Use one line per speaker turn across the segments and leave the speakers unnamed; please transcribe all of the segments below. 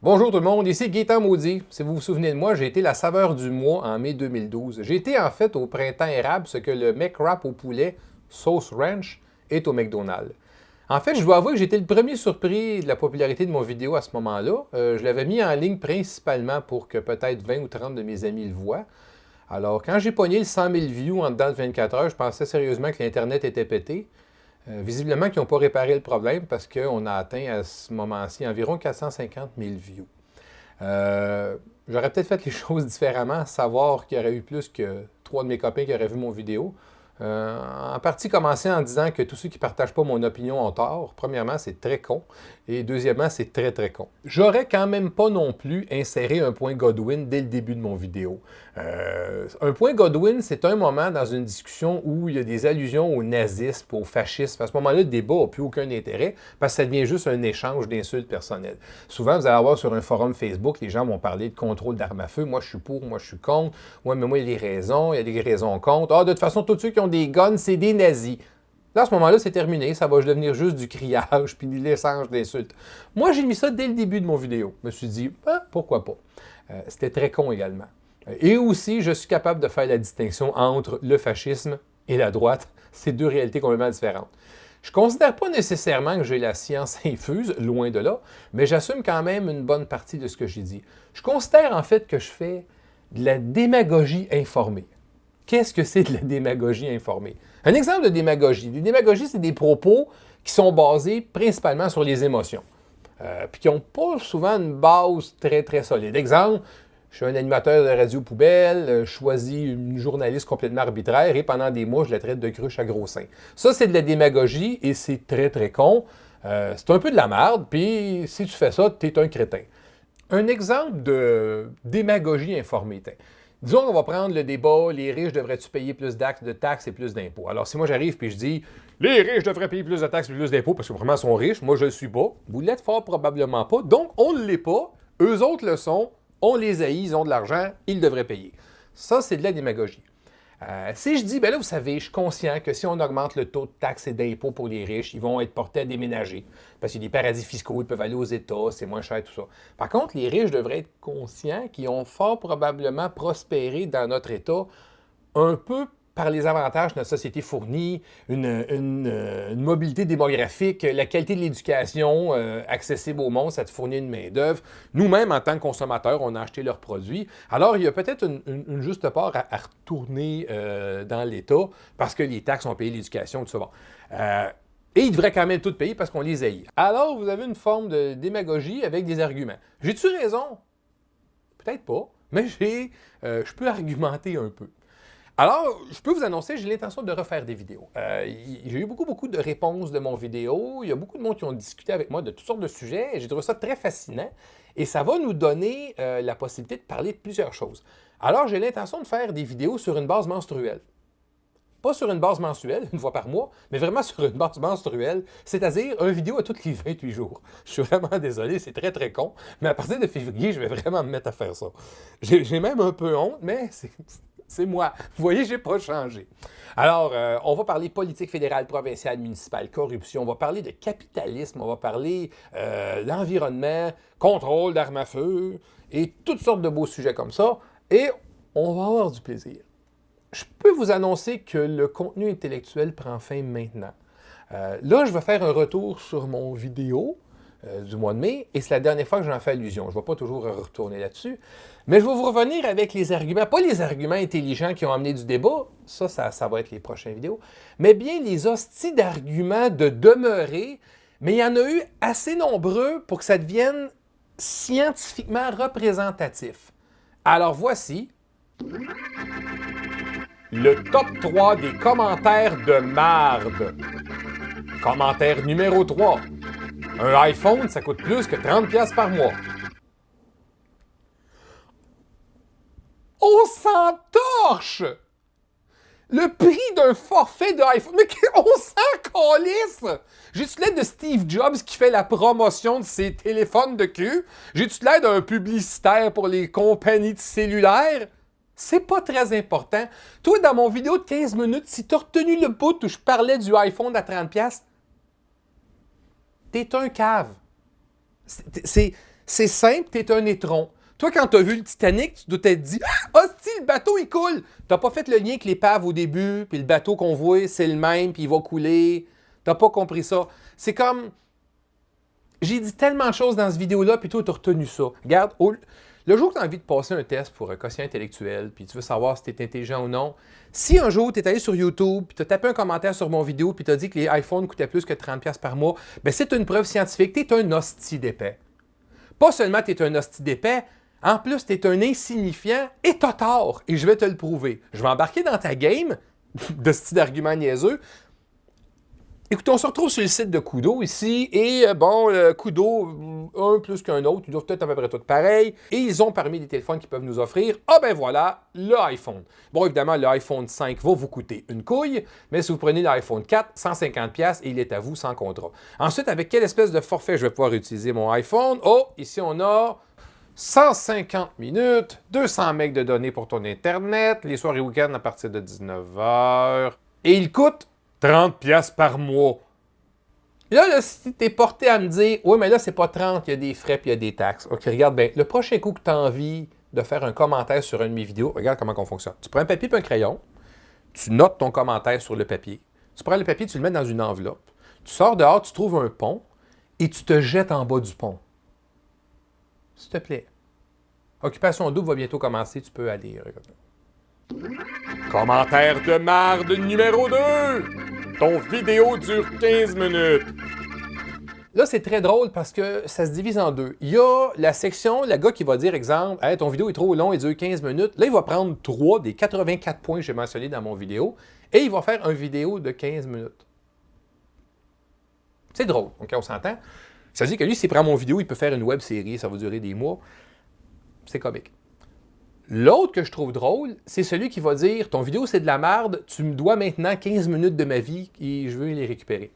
Bonjour tout le monde, ici Gaétan Maudit. Si vous vous souvenez de moi, j'ai été la saveur du mois en mai 2012. J'ai été en fait au printemps érable ce que le McWrap au poulet sauce ranch est au McDonald's. En fait, je dois avouer que j'étais le premier surpris de la popularité de mon vidéo à ce moment-là. Je l'avais mis en ligne principalement pour que peut-être 20 ou 30 de mes amis le voient. Alors, quand j'ai pogné le 100 000 views en dedans de 24 heures, je pensais sérieusement que l'Internet était pété. Visiblement, ils n'ont pas réparé le problème parce qu'on a atteint à ce moment-ci environ 450 000 views. J'aurais peut-être fait les choses différemment, savoir qu'il y aurait eu plus que 3 de mes copains qui auraient vu mon vidéo. En partie commencer en disant que tous ceux qui ne partagent pas mon opinion ont tort. Premièrement, c'est très con. Et deuxièmement, c'est très très con. J'aurais quand même pas non plus inséré un point Godwin dès le début de mon vidéo. Un point Godwin, c'est un moment dans une discussion où il y a des allusions au nazisme, au fascisme. À ce moment-là, le débat n'a plus aucun intérêt parce que ça devient juste un échange d'insultes personnelles. Souvent, vous allez avoir sur un forum Facebook, les gens vont parler de contrôle d'armes à feu. Moi, je suis pour, moi, je suis contre. Ouais, mais moi, il y a des raisons, il y a des raisons contre. Ah, de toute façon, tous ceux qui ont des guns, c'est des nazis. Là, à ce moment-là, c'est terminé. Ça va devenir juste du criage puis de l'échange d'insultes. Moi, j'ai mis ça dès le début de mon vidéo. Je me suis dit, pourquoi pas. C'était très con également. Et aussi, je suis capable de faire la distinction entre le fascisme et la droite. C'est deux réalités complètement différentes. Je ne considère pas nécessairement que j'ai la science infuse, loin de là, mais j'assume quand même une bonne partie de ce que j'ai dit. Je considère en fait que je fais de la démagogie informée. Qu'est-ce que c'est de la démagogie informée? Un exemple de démagogie. La démagogie, c'est des propos qui sont basés principalement sur les émotions. Puis qui n'ont pas souvent une base très, très solide. Exemple, je suis un animateur de radio poubelle, je choisis une journaliste complètement arbitraire et pendant des mois, je la traite de cruche à gros seins. Ça, c'est de la démagogie et c'est très, très con. C'est un peu de la merde, puis si tu fais ça, tu es un crétin. Un exemple de démagogie informée. Disons qu'on va prendre le débat, les riches devraient-tu payer plus de taxes et plus d'impôts? Alors, si moi j'arrive et je dis, les riches devraient payer plus de taxes et plus d'impôts parce que vraiment ils sont riches, moi je ne le suis pas, vous l'êtes fort probablement pas, donc on ne l'est pas, eux autres le sont, on les haït, ils ont de l'argent, ils devraient payer. Ça, c'est de la démagogie. Si je dis, ben là, vous savez, je suis conscient que si on augmente le taux de taxes et d'impôts pour les riches, ils vont être portés à déménager. Parce qu'il y a des paradis fiscaux, ils peuvent aller aux États, c'est moins cher, tout ça. Par contre, les riches devraient être conscients qu'ils ont fort probablement prospéré dans notre État un peu par les avantages que notre société fournit, une mobilité démographique, la qualité de l'éducation accessible au monde, ça te fournit une main-d'œuvre. Nous-mêmes, en tant que consommateurs, on a acheté leurs produits. Alors, il y a peut-être une juste part à retourner dans l'État parce que les taxes ont payé l'éducation, tout ça. Bon. Et ils devraient quand même tout payer parce qu'on les haït. Alors, vous avez une forme de démagogie avec des arguments. J'ai-tu raison? Peut-être pas, mais je peux argumenter un peu. Alors, je peux vous annoncer, j'ai l'intention de refaire des vidéos. J'ai eu beaucoup de réponses de mon vidéo. Il y a beaucoup de monde qui ont discuté avec moi de toutes sortes de sujets. Et j'ai trouvé ça très fascinant. Et ça va nous donner la possibilité de parler de plusieurs choses. Alors, j'ai l'intention de faire des vidéos sur une base menstruelle. Pas sur une base mensuelle, une fois par mois, mais vraiment sur une base menstruelle, c'est-à-dire une vidéo à tous les 28 jours. Je suis vraiment désolé, c'est très très con, mais à partir de février, je vais vraiment me mettre à faire ça. J'ai même un peu honte, mais c'est moi. Vous voyez, je n'ai pas changé. Alors, on va parler politique fédérale, provinciale, municipale, corruption, on va parler de capitalisme, on va parler d'environnement, contrôle d'armes à feu et toutes sortes de beaux sujets comme ça. Et on va avoir du plaisir. Je peux vous annoncer que le contenu intellectuel prend fin maintenant. Là, je vais faire un retour sur mon vidéo du mois de mai, et c'est la dernière fois que j'en fais allusion. Je ne vais pas toujours retourner là-dessus, mais je vais vous revenir avec les arguments, pas les arguments intelligents qui ont amené du débat, ça va être les prochaines vidéos, mais bien les hosties d'arguments de demeurer, mais il y en a eu assez nombreux pour que ça devienne scientifiquement représentatif. Alors voici le top 3 des commentaires de marde. Commentaire numéro 3. Un iPhone, ça coûte plus que 30$ par mois. On s'en torche! Le prix d'un forfait d'iPhone. Mais on s'en calisse! J'ai-tu l'aide de Steve Jobs qui fait la promotion de ses téléphones de cul? J'ai-tu l'aide d'un publicitaire pour les compagnies de cellulaires? C'est pas très important. Toi, dans mon vidéo de 15 minutes, si t'as retenu le bout où je parlais du iPhone à 30$, t'es un cave. C'est simple, t'es un étron. Toi, quand t'as vu le Titanic, tu dois t'être dit « Ah, hostie, le bateau, il coule! » T'as pas fait le lien avec l'épave au début, puis le bateau qu'on voit, c'est le même, puis il va couler. T'as pas compris ça. C'est comme... J'ai dit tellement de choses dans cette vidéo-là, puis toi, t'as retenu ça. Regarde, le jour que tu as envie de passer un test pour un quotient intellectuel, puis tu veux savoir si tu es intelligent ou non, si un jour tu es allé sur YouTube, puis tu as tapé un commentaire sur mon vidéo, puis tu as dit que les iPhones coûtaient plus que 30$ par mois, bien c'est une preuve scientifique, tu es un hostie d'épais. Pas seulement tu es un hostie d'épais, en plus tu es un insignifiant et t'as tort, et je vais te le prouver. Je vais embarquer dans ta game de ce type d'argument niaiseux. Écoutez, on se retrouve sur le site de Kudo ici, et bon, Kudo, un plus qu'un autre, ils doivent être à peu près tous pareils, et ils ont parmi les téléphones qu'ils peuvent nous offrir, ah ben voilà, le iPhone. Bon, évidemment, le iPhone 5 va vous coûter une couille, mais si vous prenez l'iPhone 4, 150$, et il est à vous sans contrat. Ensuite, avec quelle espèce de forfait je vais pouvoir utiliser mon iPhone? Oh, ici on a 150 minutes, 200 MB de données pour ton Internet, les soirs et week-ends à partir de 19h, et il coûte 30$ par mois. Là, si t'es porté à me dire, oui, mais là, c'est pas 30, il y a des frais puis il y a des taxes. OK, regarde bien. Le prochain coup que tu as envie de faire un commentaire sur une de mes vidéos, regarde comment on fonctionne. Tu prends un papier et un crayon, tu notes ton commentaire sur le papier. Tu prends le papier, tu le mets dans une enveloppe. Tu sors dehors, tu trouves un pont et tu te jettes en bas du pont. S'il te plaît. Occupation double va bientôt commencer, tu peux aller. Commentaire de marde numéro 2! Ton vidéo dure 15 minutes. Là, c'est très drôle parce que ça se divise en deux. Il y a la section, le gars qui va dire, exemple, hey, ton vidéo est trop long, il dure 15 minutes. Là, il va prendre 3 des 84 points que j'ai mentionnés dans mon vidéo et il va faire une vidéo de 15 minutes. C'est drôle, OK, on s'entend? Ça veut dire que lui, s'il prend mon vidéo, il peut faire une web série, ça va durer des mois. C'est comique. L'autre que je trouve drôle, c'est celui qui va dire « Ton vidéo, c'est de la merde, tu me dois maintenant 15 minutes de ma vie et je veux les récupérer. »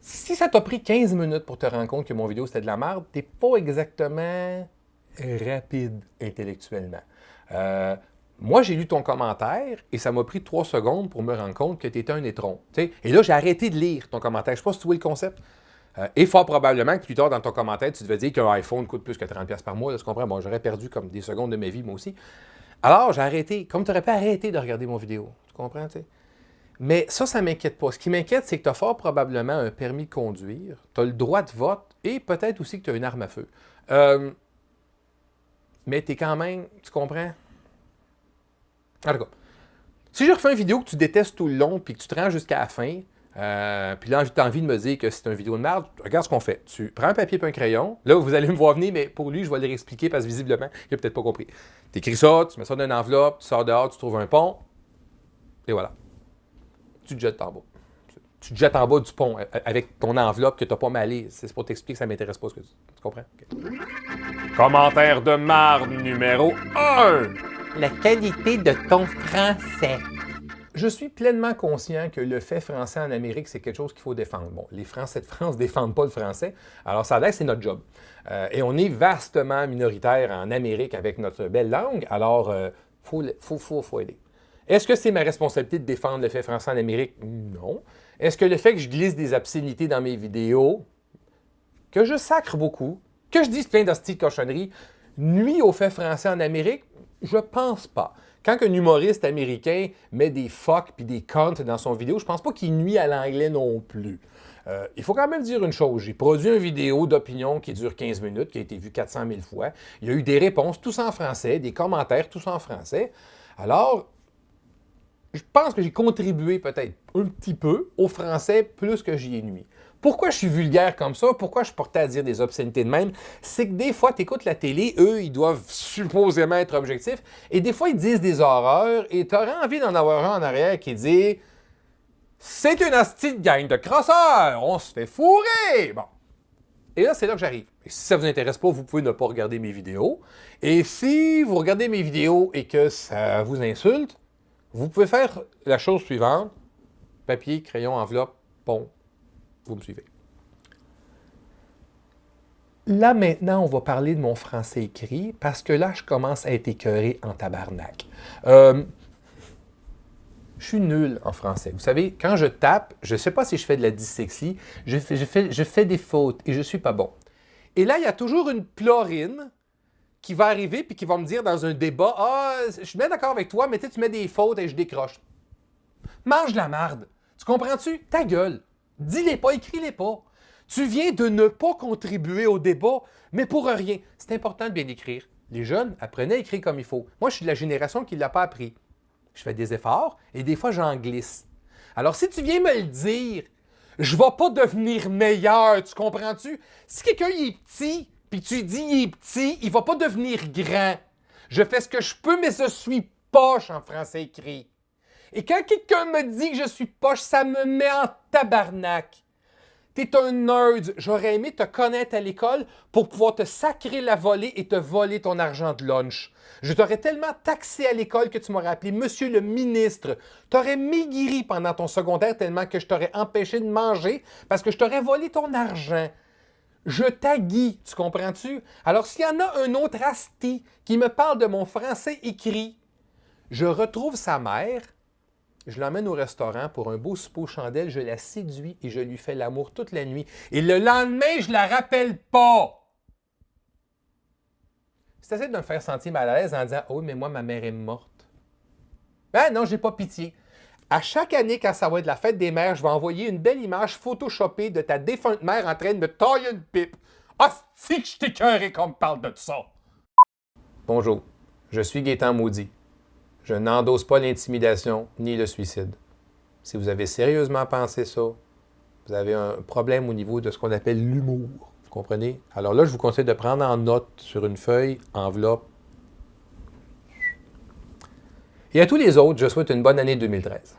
Si ça t'a pris 15 minutes pour te rendre compte que mon vidéo, c'était de la merde, t'es pas exactement rapide intellectuellement. Moi, j'ai lu ton commentaire et ça m'a pris 3 secondes pour me rendre compte que tu étais un étron. T'sais? Et là, j'ai arrêté de lire ton commentaire. Je ne sais pas si tu vois le concept. Et fort probablement que plus tard, dans ton commentaire, tu devais dire qu'un iPhone coûte plus que 30$ par mois. Là, tu comprends? Bon, j'aurais perdu comme des secondes de ma vie, moi aussi. Alors, j'ai arrêté. Comme tu n'aurais pas arrêté de regarder mon vidéo. Tu comprends? T'sais? Mais ça ne m'inquiète pas. Ce qui m'inquiète, c'est que tu as fort probablement un permis de conduire, tu as le droit de vote et peut-être aussi que tu as une arme à feu. Mais tu es quand même... Tu comprends? En tout cas, si je refais une vidéo que tu détestes tout le long puis que tu te rends jusqu'à la fin, puis là, tu as envie de me dire que c'est une vidéo de merde, regarde ce qu'on fait. Tu prends un papier et un crayon. Là, vous allez me voir venir, mais pour lui, je vais le réexpliquer parce que visiblement, il n'a peut-être pas compris. Tu écris ça, tu mets ça dans une enveloppe, tu sors dehors, tu trouves un pont, et voilà. Tu te jettes en bas. Tu te jettes en bas du pont avec ton enveloppe que tu n'as pas malé. C'est pour t'expliquer que ça ne m'intéresse pas ce que tu comprends? Okay. Commentaire de marde numéro 1. La qualité de ton français. Je suis pleinement conscient que le fait français en Amérique, c'est quelque chose qu'il faut défendre. Bon, les Français de France ne défendent pas le français, alors ça a l'air que c'est notre job. Et on est vastement minoritaire en Amérique avec notre belle langue, alors faut aider. Est-ce que c'est ma responsabilité de défendre le fait français en Amérique? Non. Est-ce que le fait que je glisse des obscénités dans mes vidéos, que je sacre beaucoup, que je dise plein d'hosties de cochonneries, nuit au fait français en Amérique? Je pense pas. Quand un humoriste américain met des fuck puis des cunts dans son vidéo, je pense pas qu'il nuit à l'anglais non plus. Il faut quand même dire une chose. J'ai produit une vidéo d'opinion qui dure 15 minutes, qui a été vue 400 000 fois. Il y a eu des réponses, tous en français, des commentaires, tous en français. Alors, je pense que j'ai contribué peut-être un petit peu au français plus que j'y ai nuit. Pourquoi je suis vulgaire comme ça? Pourquoi je suis porté à dire des obscénités de même? C'est que des fois, tu écoutes la télé, eux, ils doivent supposément être objectifs, et des fois, ils disent des horreurs, et tu aurais envie d'en avoir un en arrière qui dit « C'est une hostie de gang de crosseurs! On se fait fourrer! » Bon. Et là, c'est là que j'arrive. Et si ça ne vous intéresse pas, vous pouvez ne pas regarder mes vidéos. Et si vous regardez mes vidéos et que ça vous insulte, vous pouvez faire la chose suivante. Papier, crayon, enveloppe, pont. Vous me suivez. Là, maintenant, on va parler de mon français écrit parce que là, je commence à être écœuré en tabarnak. Je suis nul en français. Vous savez, quand je tape, je ne sais pas si je fais de la dyslexie, je fais des fautes et je ne suis pas bon. Et là, il y a toujours une plorine qui va arriver puis qui va me dire dans un débat, « Ah, je suis bien d'accord avec toi, mais tu mets des fautes et je décroche. » Mange la marde. Tu comprends-tu? Ta gueule. Dis-les pas, écris-les pas. Tu viens de ne pas contribuer au débat, mais pour rien. C'est important de bien écrire. Les jeunes, apprenez à écrire comme il faut. Moi, je suis de la génération qui ne l'a pas appris. Je fais des efforts et des fois, j'en glisse. Alors, si tu viens me le dire, je ne vais pas devenir meilleur, tu comprends-tu? Si quelqu'un est petit, puis tu dis il est petit, il ne va pas devenir grand. Je fais ce que je peux, mais je suis poche en français écrit. Et quand quelqu'un me dit que je suis poche, ça me met en tabarnak. T'es un nerd. J'aurais aimé te connaître à l'école pour pouvoir te sacrer la volée et te voler ton argent de lunch. Je t'aurais tellement taxé à l'école que tu m'aurais appelé Monsieur le ministre. T'aurais maigri pendant ton secondaire tellement que je t'aurais empêché de manger parce que je t'aurais volé ton argent. Je t'aguille, tu comprends-tu? Alors, s'il y en a un autre asti qui me parle de mon français écrit, je retrouve sa mère, je l'emmène au restaurant pour un beau souper aux chandelles, je la séduis et je lui fais l'amour toute la nuit. Et le lendemain, je la rappelle pas. Si tu essaies de me faire sentir mal à l'aise en disant « Oh, mais moi, ma mère est morte. » Ben non, j'ai pas pitié. À chaque année, quand ça va être la fête des mères, je vais envoyer une belle image photoshopée de ta défunte mère en train de me tailler une pipe. Hostie que je t'écœurais qu'on me parle de ça! Bonjour, je suis Gaétan Maudit. Je n'endosse pas l'intimidation ni le suicide. Si vous avez sérieusement pensé ça, vous avez un problème au niveau de ce qu'on appelle l'humour. Vous comprenez? Alors là, je vous conseille de prendre en note sur une feuille, enveloppe. Et à tous les autres, je souhaite une bonne année 2013.